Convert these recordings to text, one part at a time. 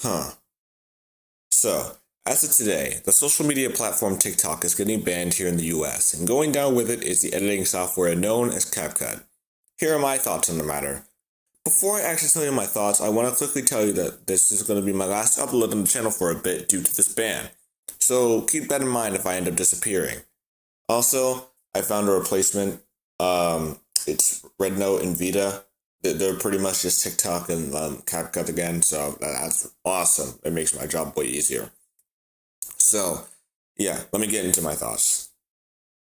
Huh. So, as of today, the social media platform TikTok is getting banned here in the US, and going down with it is the editing software known as CapCut. Here are my thoughts on the matter. Before I actually tell you my thoughts, I want to quickly tell you that this is going to be my last upload on the channel for a bit due to this ban. So keep that in mind if I end up disappearing. Also, I found a replacement. It's Rednote and Vita. They're pretty much just TikTok and CapCut again, so that's awesome. It makes my job way easier. So, yeah, let me get into my thoughts.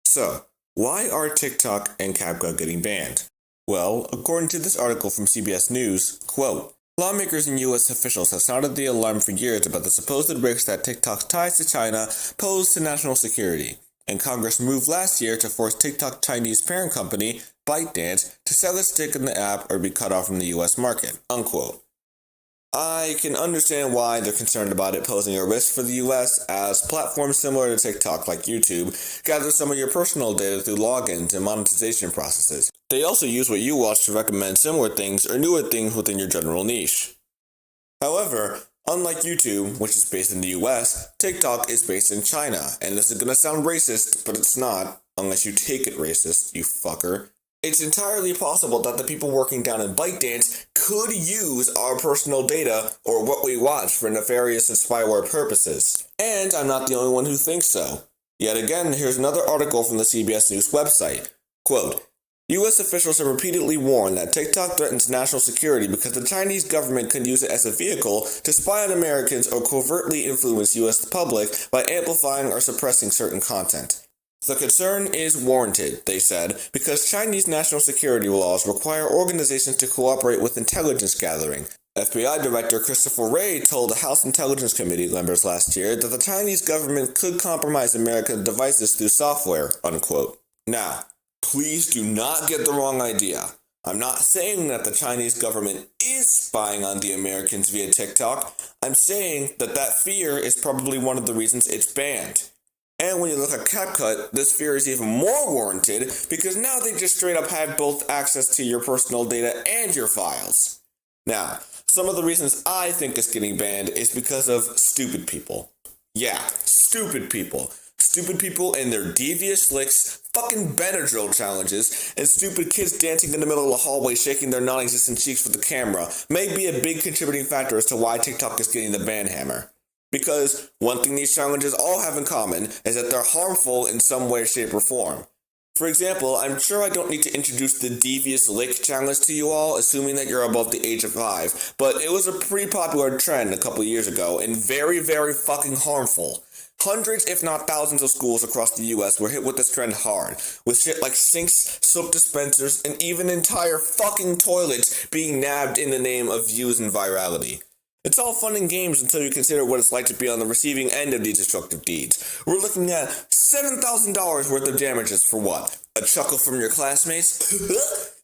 So, why are TikTok and CapCut getting banned? Well, according to this article from CBS News, quote, lawmakers and U.S. officials have sounded the alarm for years about the supposed risks that TikTok's ties to China pose to national security, and Congress moved last year to force TikTok Chinese parent company, ByteDance, to sell its stake in the app or be cut off from the U.S. market, unquote. I can understand why they're concerned about it posing a risk for the US, as platforms similar to TikTok, like YouTube, gather some of your personal data through logins and monetization processes. They also use what you watch to recommend similar things or newer things within your general niche. However, unlike YouTube, which is based in the US, TikTok is based in China, and this is gonna sound racist, but it's not, unless you take it racist, you fucker. It's entirely possible that the people working down in ByteDance could use our personal data or what we watch for nefarious and spyware purposes. And I'm not the only one who thinks so. Yet again, here's another article from the CBS News website. Quote, U.S. officials have repeatedly warned that TikTok threatens national security because the Chinese government could use it as a vehicle to spy on Americans or covertly influence U.S. public by amplifying or suppressing certain content. The concern is warranted, they said, because Chinese national security laws require organizations to cooperate with intelligence gathering. FBI Director Christopher Wray told the House Intelligence Committee members last year that the Chinese government could compromise American devices through software, unquote. Now, please do not get the wrong idea. I'm not saying that the Chinese government is spying on the Americans via TikTok. I'm saying that fear is probably one of the reasons it's banned. And when you look at CapCut, this fear is even more warranted because now they just straight up have both access to your personal data and your files. Now, some of the reasons I think it's getting banned is because of stupid people. Yeah, stupid people. Stupid people and their devious licks, fucking Benadryl challenges, and stupid kids dancing in the middle of the hallway shaking their non-existent cheeks for the camera may be a big contributing factor as to why TikTok is getting the ban hammer. Because one thing these challenges all have in common is that they're harmful in some way, shape, or form. For example, I'm sure I don't need to introduce the Devious Lick challenge to you all, assuming that you're above the age of 5, but it was a pretty popular trend a couple years ago, and very, very fucking harmful. Hundreds, if not thousands of schools across the US were hit with this trend hard, with shit like sinks, soap dispensers, and even entire fucking toilets being nabbed in the name of views and virality. It's all fun and games until you consider what it's like to be on the receiving end of these destructive deeds. We're looking at $7,000 worth of damages for what? A chuckle from your classmates?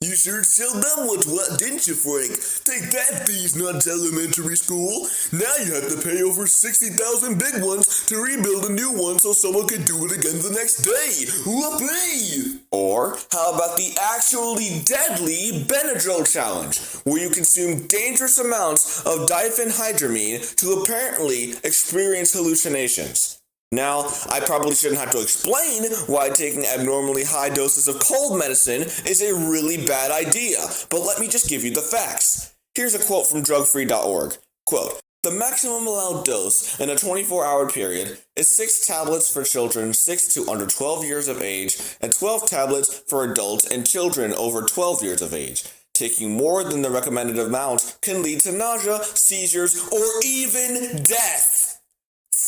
You sure sell them what, didn't you, Frank? Take that, these nuts elementary school. Now you have to pay over 60,000 big ones to rebuild a new one so someone can do it again the next day. Whoopee! Or, how about the actually deadly Benadryl challenge, where you consume dangerous amounts of diphenhydramine to apparently experience hallucinations? Now, I probably shouldn't have to explain why taking abnormally high doses of cold medicine is a really bad idea, but let me just give you the facts. Here's a quote from drugfree.org. Quote, the maximum allowed dose in a 24-hour period is 6 tablets for children 6 to under 12 years of age and 12 tablets for adults and children over 12 years of age. Taking more than the recommended amount can lead to nausea, seizures, or even death.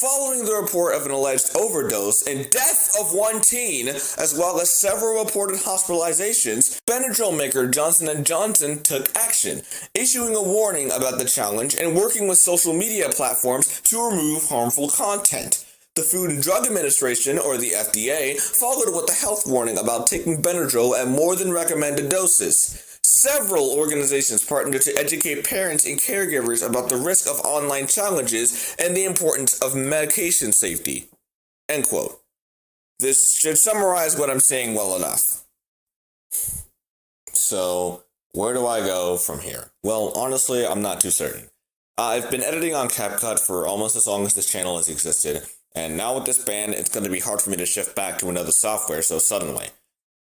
Following the report of an alleged overdose and death of one teen, as well as several reported hospitalizations, Benadryl maker Johnson & Johnson took action, issuing a warning about the challenge and working with social media platforms to remove harmful content. The Food and Drug Administration, or the FDA, followed with a health warning about taking Benadryl at more than recommended doses. Several organizations partnered to educate parents and caregivers about the risk of online challenges and the importance of medication safety. End quote. This should summarize what I'm saying well enough. So, where do I go from here? Well, honestly, I'm not too certain. I've been editing on CapCut for almost as long as this channel has existed, and now with this ban, it's going to be hard for me to shift back to another software so suddenly.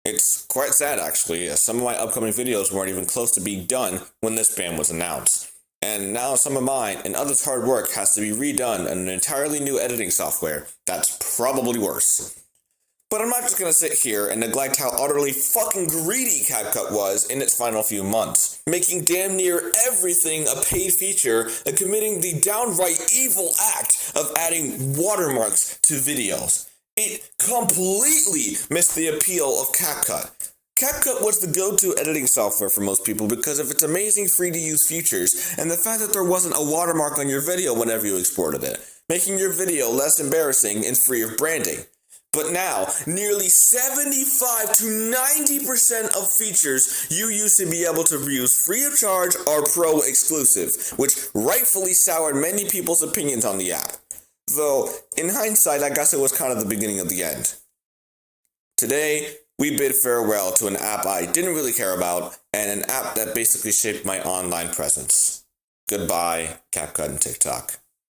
It's quite sad, actually, as some of my upcoming videos weren't even close to being done when this ban was announced. And now some of mine and others' hard work has to be redone in an entirely new editing software that's probably worse. But I'm not just gonna sit here and neglect how utterly fucking greedy CapCut was in its final few months, making damn near everything a paid feature and committing the downright evil act of adding watermarks to videos. It completely missed the appeal of CapCut. CapCut was the go-to editing software for most people because of its amazing free-to-use features and the fact that there wasn't a watermark on your video whenever you exported it, making your video less embarrassing and free of branding. But now, nearly 75 to 90% of features you used to be able to use free of charge are pro exclusive, which rightfully soured many people's opinions on the app. Though, in hindsight, I guess it was kind of the beginning of the end. Today, we bid farewell to an app I didn't really care about, and an app that basically shaped my online presence. Goodbye, CapCut and TikTok.